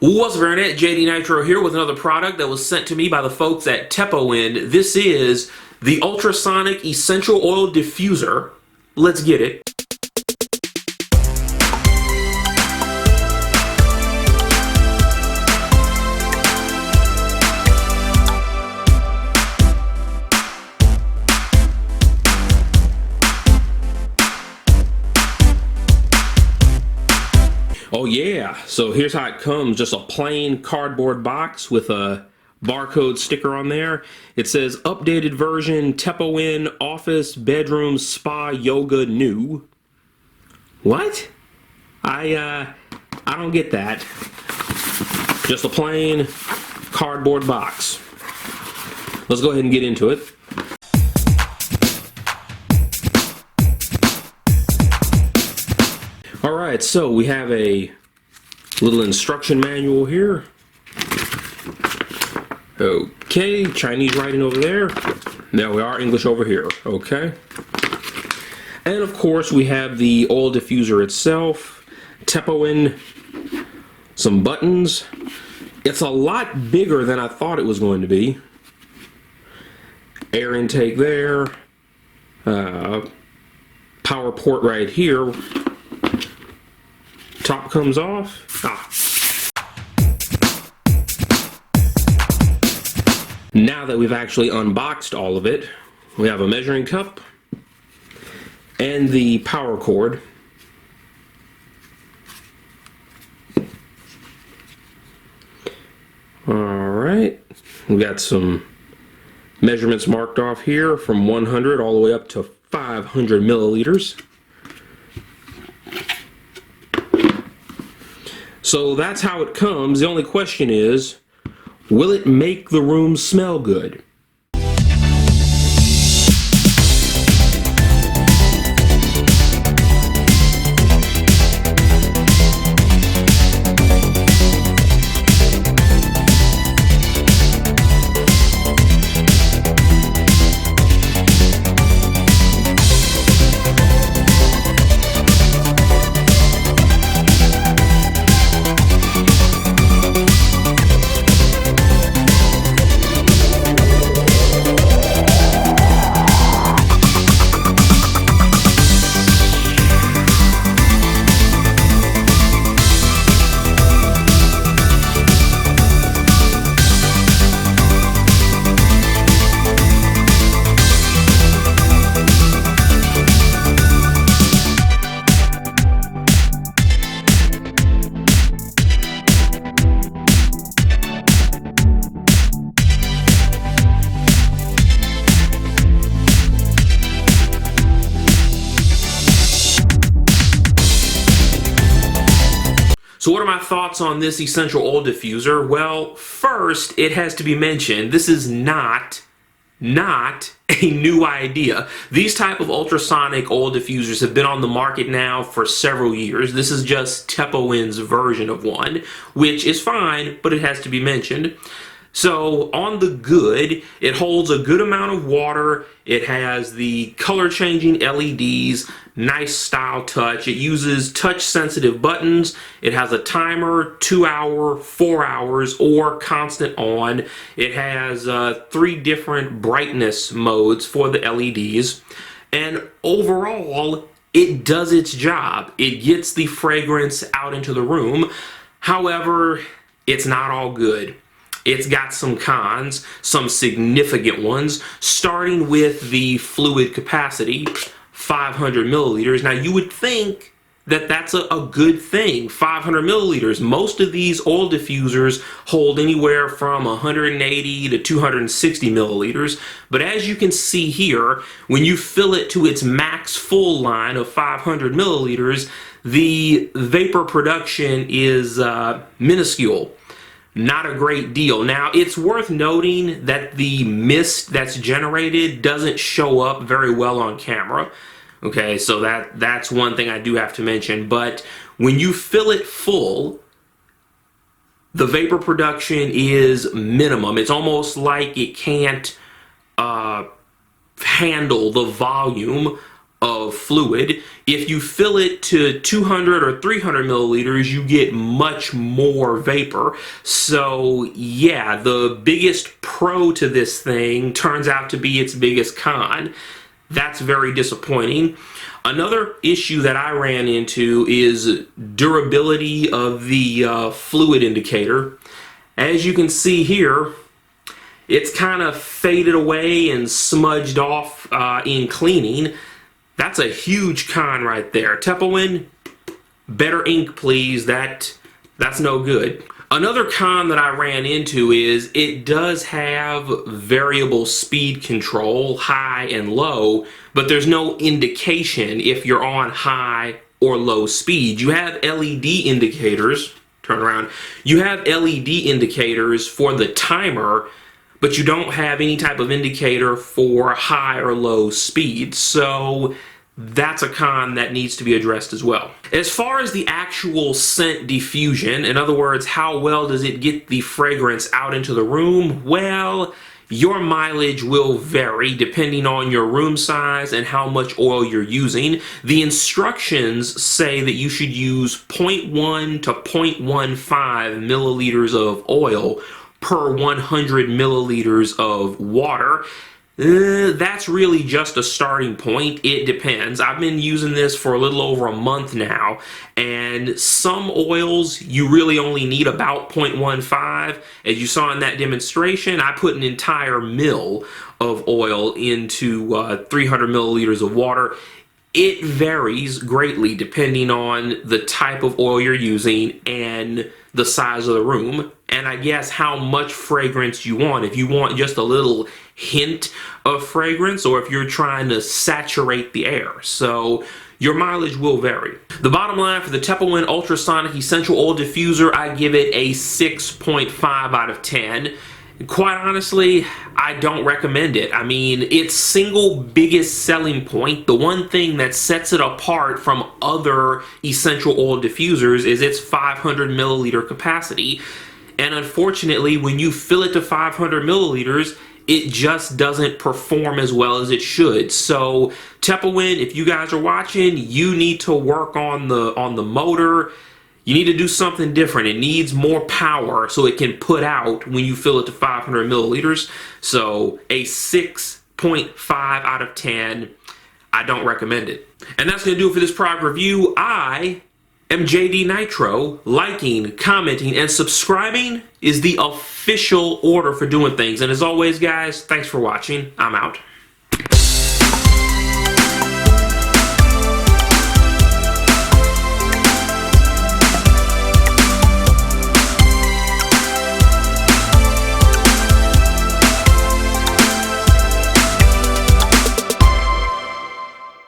What's up, Internet? JD Nitro here with another product that was sent to me by the folks at Tepoinn. This is the Ultrasonic Essential Oil Diffuser. Let's get it. Oh yeah, so here's how it comes. Just a plain cardboard box with a barcode sticker on there. It says updated version Tepoinn office bedroom spa yoga new. What? I don't get that. Just a plain cardboard box. Let's go ahead and get into it. Alright, so we have a little instruction manual here. Okay, Chinese writing over there. There we are, English over here. Okay. And of course we have the oil diffuser itself. Tepoinn, some buttons. It's a lot bigger than I thought it was going to be. Air intake there. Power port right here. Top comes off. Now that we've actually unboxed all of it, we have a measuring cup and the power cord. Alright, we got some measurements marked off here from 100 all the way up to 500 milliliters. So that's how it comes. The only question is, will it make the room smell good? So what are my thoughts on this essential oil diffuser? Well, first, it has to be mentioned, this is not a new idea. These type of ultrasonic oil diffusers have been on the market now for several years. This is just Tepoinn's version of one, which is fine, but it has to be mentioned. So on the good, it holds a good amount of water. It has the color changing LEDs, nice style touch. It uses touch sensitive buttons. It has a timer, 2 hour, 4 hours, or constant on. It has 3 different brightness modes for the LEDs. And overall, it does its job. It gets the fragrance out into the room. However, it's not all good. It's got some cons, some significant ones, starting with the fluid capacity, 500 milliliters. Now you would think that that's a good thing, 500 milliliters. Most of these oil diffusers hold anywhere from 180 to 260 milliliters. But as you can see here, when you fill it to its max full line of 500 milliliters, the vapor production is minuscule. Not a great deal. Now, it's worth noting that the mist that's generated doesn't show up very well on camera. Okay, so that's one thing I do have to mention. But when you fill it full, the vapor production is minimum. It's almost like it can't handle the volume of fluid. If you fill it to 200 or 300 milliliters, you get much more vapor. So yeah, the biggest pro to this thing turns out to be its biggest con. That's very disappointing. Another issue that I ran into is durability of the fluid indicator. As you can see here, it's kind of faded away and smudged off in cleaning. That's a huge con right there. Tepoinn, better ink please. That's no good. Another con that I ran into is it does have variable speed control, high and low, but there's no indication if you're on high or low speed. You have LED indicators, turn around, you have LED indicators for the timer, but you don't have any type of indicator for high or low speed. So that's a con that needs to be addressed as well. As far as the actual scent diffusion, in other words, how well does it get the fragrance out into the room? Well, your mileage will vary depending on your room size and how much oil you're using. The instructions say that you should use 0.1 to 0.15 milliliters of oil per 100 milliliters of water. That's really just a starting point. It depends. I've been using this for a little over a month now, and some oils you really only need about 0.15. As you saw in that demonstration, I put an entire mill of oil into 300 milliliters of water. It varies greatly depending on the type of oil you're using and the size of the room, and I guess how much fragrance you want. If you want just a little hint of fragrance, or if you're trying to saturate the air. So your mileage will vary. The bottom line for the Tepoinn Ultrasonic Essential Oil Diffuser, I give it a 6.5 out of 10. Quite honestly, I don't recommend it. I mean, its single biggest selling point, the one thing that sets it apart from other essential oil diffusers, is its 500 milliliter capacity. And unfortunately, when you fill it to 500 milliliters, it just doesn't perform as well as it should. So Tepoinn, if you guys are watching, you need to work on the motor. You need to do something different. It needs more power so it can put out when you fill it to 500 milliliters. So a 6.5 out of 10. I don't recommend it. And that's going to do it for this product review. I am JD Nitro. Liking, commenting, and subscribing is the official order for doing things. And as always, guys, thanks for watching. I'm out.